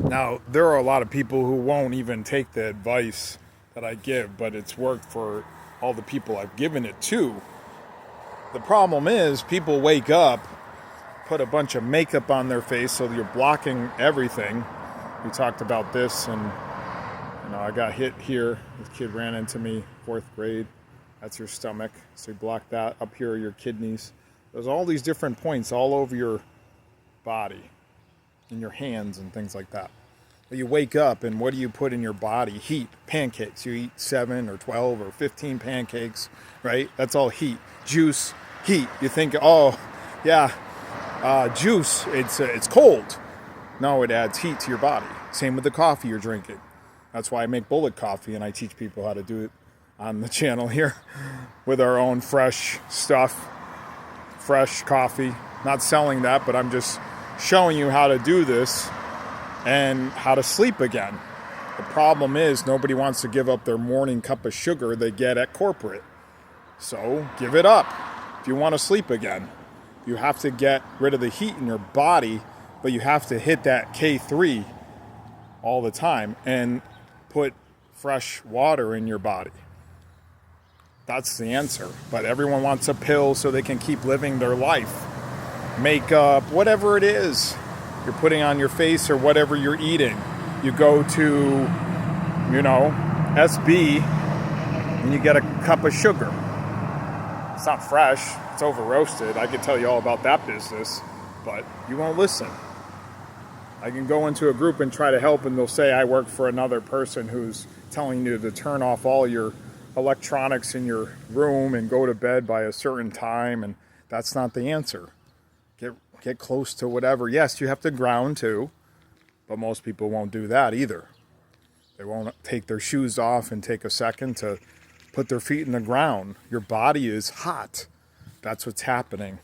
Now, there are a lot of people who won't even take the advice that I give, but it's worked for all the people I've given it to. The problem is people wake up, put a bunch of makeup on their face so you're blocking everything. We talked about this, and I got hit here. This kid ran into me, 4th grade. That's your stomach, so you block that. Up here are your kidneys. There's all these different points all over your body, in your hands and things like that. But you wake up, and what do you put in your body? Heat, pancakes. You eat 7 or 12 or 15 pancakes, right? That's all heat. Juice, heat. You think, oh, yeah, juice, it's cold. No, it adds heat to your body. Same with the coffee you're drinking. That's why I make bullet coffee, and I teach people how to do it on the channel here with our own fresh stuff, fresh coffee. Not selling that, but I'm just showing you how to do this and how to sleep again. The problem is nobody wants to give up their morning cup of sugar they get at corporate. So give it up. If you want to sleep again, you have to get rid of the heat in your body, but you have to hit that K3 all the time and put fresh water in your body. That's the answer. But everyone wants a pill so they can keep living their life. Makeup, whatever it is you're putting on your face or whatever you're eating. You go to, SB and you get a cup of sugar. It's not fresh. It's over roasted. I could tell you all about that business, but you won't listen. I can go into a group and try to help, and they'll say I work for another person who's telling you to turn off all your electronics in your room and go to bed by a certain time, and that's not the answer. Get close to whatever. Yes, you have to ground too, but most people won't do that either. They won't take their shoes off and take a second to put their feet in the ground. Your body is hot. That's what's happening.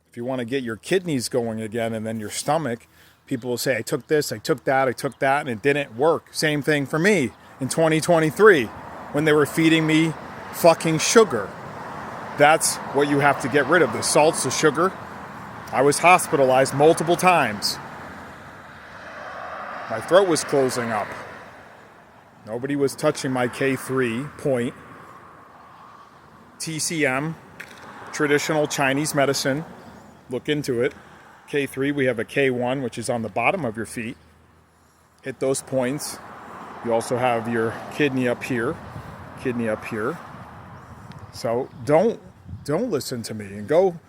If you want to get your kidneys going again and then your stomach, people will say, I took this, I took that, and it didn't work. Same thing for me in 2023 when they were feeding me fucking sugar. That's what you have to get rid of, the salts, the sugar. I was hospitalized multiple times. My throat was closing up. Nobody was touching my K3 point. TCM, traditional Chinese medicine. Look into it. K3, we have a K1, which is on the bottom of your feet. Hit those points. You also have your kidney up here. So don't listen to me and go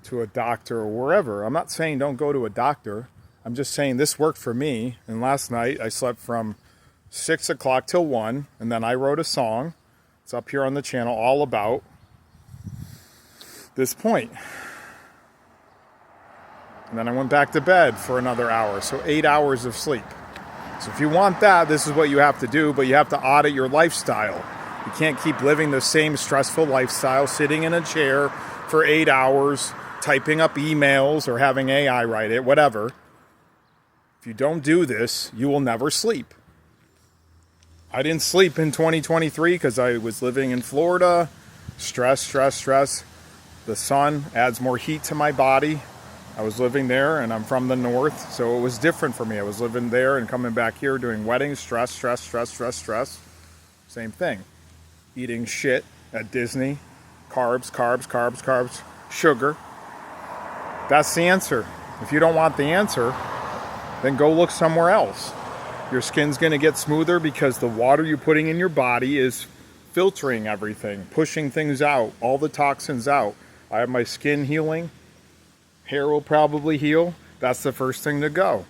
to a doctor or wherever. I'm not saying don't go to a doctor. I'm just saying this worked for me. And last night I slept from 6 o'clock till 1, and then I wrote a song. It's up here on the channel all about this point. And then I went back to bed for another hour, so 8 hours of sleep. So if you want that, this is what you have to do, but you have to audit your lifestyle. You can't keep living the same stressful lifestyle, sitting in a chair for 8 hours, typing up emails or having AI write it, whatever. If you don't do this, you will never sleep. I didn't sleep in 2023 because I was living in Florida. Stress. The sun adds more heat to my body. I was living there, and I'm from the north, so it was different for me. I was living there and coming back here doing weddings, stress. Same thing. Eating shit at Disney. Carbs, sugar. That's the answer. If you don't want the answer, then go look somewhere else. Your skin's going to get smoother because the water you're putting in your body is filtering everything, pushing things out, all the toxins out. I have my skin healing. Hair will probably heal. That's the first thing to go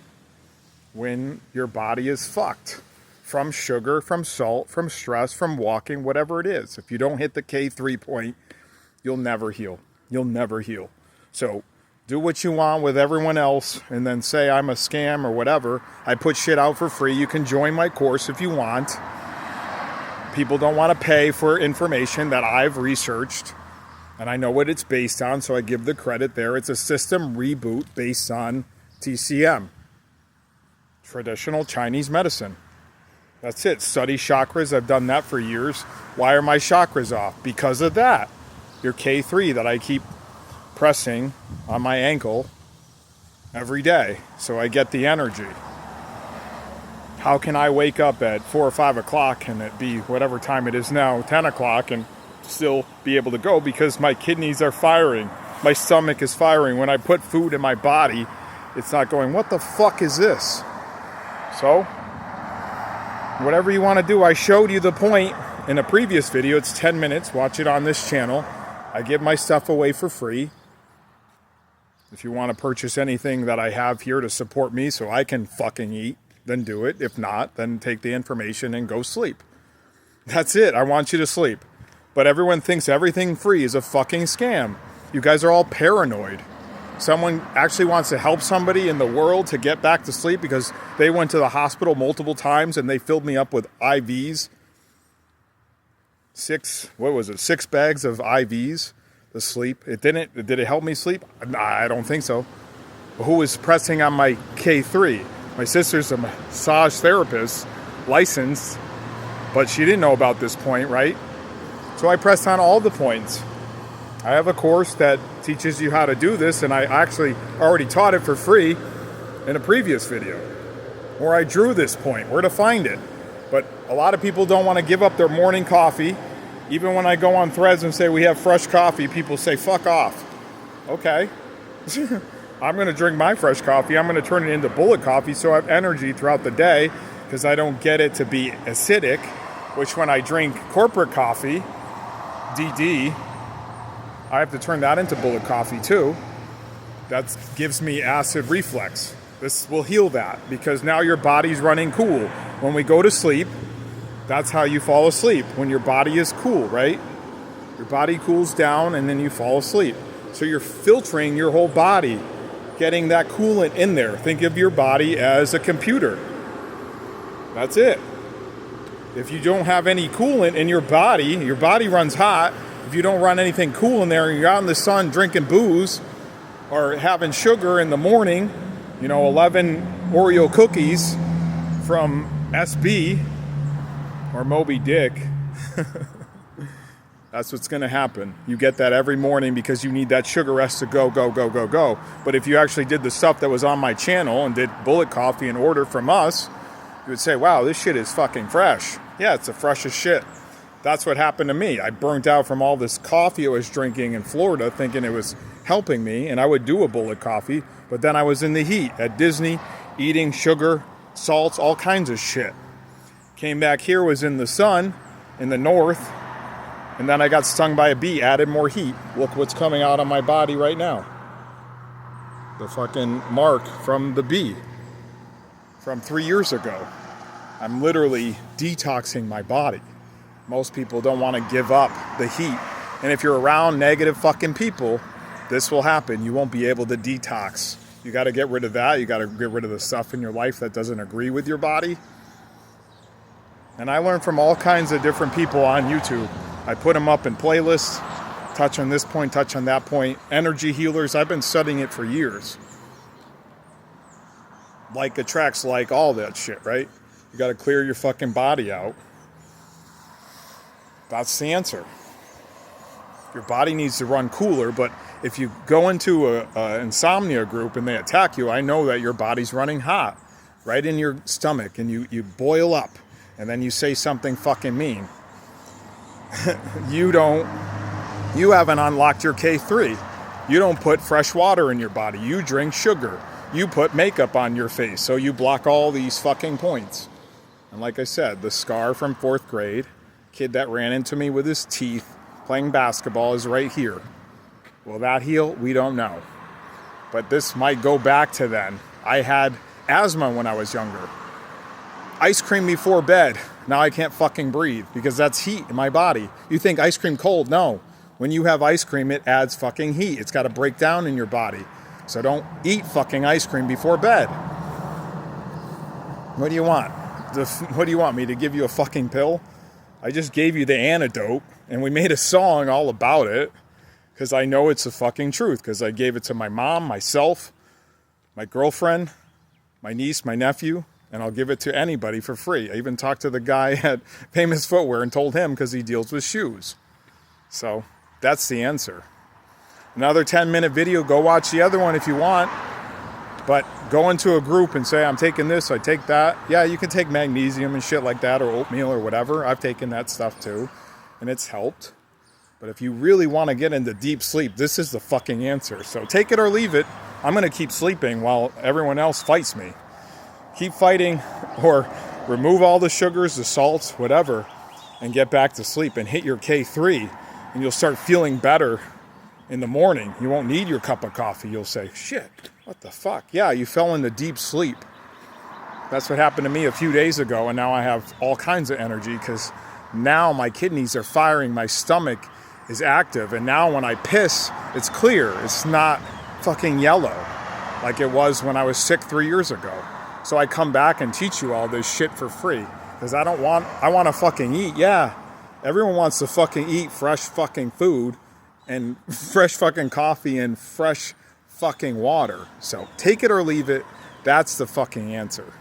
when your body is fucked from sugar, from salt, from stress, from walking, whatever it is. If you don't hit the K3 point, you'll never heal. So do what you want with everyone else and then say I'm a scam or whatever. I put shit out for free. You can join my course if you want. People don't want to pay for information that I've researched. And I know what it's based on, so I give the credit there. It's a system reboot based on TCM, traditional Chinese medicine. That's it. Study chakras. I've done that for years. Why are my chakras off? Because of that. Your K3 that I keep pressing on my ankle every day, so I get the energy. How can I wake up at 4 or 5 o'clock and it be whatever time it is now, 10 o'clock, and still be able to go? Because my kidneys are firing. My stomach is firing. When I put food in my body, it's not going, what the fuck is this? So, whatever you want to do, I showed you the point in a previous video. It's 10 minutes. Watch it on this channel. I give my stuff away for free. If you want to purchase anything that I have here to support me so I can fucking eat, then do it. If not, then take the information and go sleep. That's it. I want you to sleep. But everyone thinks everything free is a fucking scam. You guys are all paranoid. Someone actually wants to help somebody in the world to get back to sleep because they went to the hospital multiple times and they filled me up with IVs. 6 bags of IVs to sleep. Did it help me sleep? Nah, I don't think so. But who was pressing on my K3? My sister's a massage therapist, licensed, but she didn't know about this point, right? So I pressed on all the points. I have a course that teaches you how to do this, and I actually already taught it for free in a previous video where I drew this point, where to find it. But a lot of people don't want to give up their morning coffee. Even when I go on threads and say we have fresh coffee, people say, fuck off. Okay. I'm going to drink my fresh coffee. I'm going to turn it into bullet coffee so I have energy throughout the day because I don't get it to be acidic, which when I drink corporate coffee, DD, I have to turn that into bullet coffee too. That gives me acid reflux. This will heal that because now your body's running cool. When we go to sleep, that's how you fall asleep. When your body is cool, right? Your body cools down and then you fall asleep. So you're filtering your whole body, getting that coolant in there. Think of your body as a computer. That's it. If you don't have any coolant in your body runs hot. If you don't run anything cool in there and you're out in the sun drinking booze or having sugar in the morning, 11 Oreo cookies from SB or Moby Dick, that's what's going to happen. You get that every morning because you need that sugar rush to go. But if you actually did the stuff that was on my channel and did bullet coffee and order from us, you would say, wow, this shit is fucking fresh. Yeah, it's the freshest shit. That's what happened to me. I burnt out from all this coffee I was drinking in Florida thinking it was helping me, and I would do a bullet coffee, but then I was in the heat at Disney eating sugar, salts, all kinds of shit. Came back here, was in the sun in the north, and then I got stung by a bee, added more heat. Look what's coming out on my body right now. The fucking mark from the bee from 3 years ago. I'm literally detoxing my body. Most people don't want to give up the heat. And if you're around negative fucking people, this will happen. You won't be able to detox. You got to get rid of that. You got to get rid of the stuff in your life that doesn't agree with your body. And I learned from all kinds of different people on YouTube. I put them up in playlists. Touch on this point, touch on that point. Energy healers. I've been studying it for years. Like attracts like, all that shit, right? You got to clear your fucking body out. That's the answer. Your body needs to run cooler, but if you go into a insomnia group and they attack you, I know that your body's running hot, right in your stomach, and you boil up, and then you say something fucking mean. You haven't unlocked your K3. You don't put fresh water in your body. You drink sugar. You put makeup on your face, so you block all these fucking points. And like I said, the scar from 4th grade, kid that ran into me with his teeth playing basketball, is right here. Will that heal? We don't know. But this might go back to then. I had asthma when I was younger. Ice cream before bed. Now I can't fucking breathe because that's heat in my body. You think ice cream cold? No. When you have ice cream, it adds fucking heat. It's got to break down in your body. So don't eat fucking ice cream before bed. What do you want? What do you want, me to give you a fucking pill? I just gave you the antidote, and we made a song all about it because I know it's the fucking truth, because I gave it to my mom, myself, my girlfriend, my niece, my nephew, and I'll give it to anybody for free. I even talked to the guy at Famous Footwear and told him because he deals with shoes. So that's the answer. Another 10-minute video. Go watch the other one if you want. But go into a group and say, I'm taking this, I take that. Yeah, you can take magnesium and shit like that, or oatmeal or whatever. I've taken that stuff too, and it's helped. But if you really want to get into deep sleep, this is the fucking answer. So take it or leave it. I'm going to keep sleeping while everyone else fights me. Keep fighting, or remove all the sugars, the salts, whatever, and get back to sleep and hit your K3, and you'll start feeling better in the morning. You won't need your cup of coffee. You'll say, shit, what the fuck? Yeah, you fell into deep sleep. That's what happened to me a few days ago, and now I have all kinds of energy because now my kidneys are firing, my stomach is active, and now when I piss, it's clear. It's not fucking yellow like it was when I was sick 3 years ago. So I come back and teach you all this shit for free because I want to fucking eat. Yeah, everyone wants to fucking eat fresh fucking food and fresh fucking coffee and fresh fucking water. So take it or leave it. That's the fucking answer.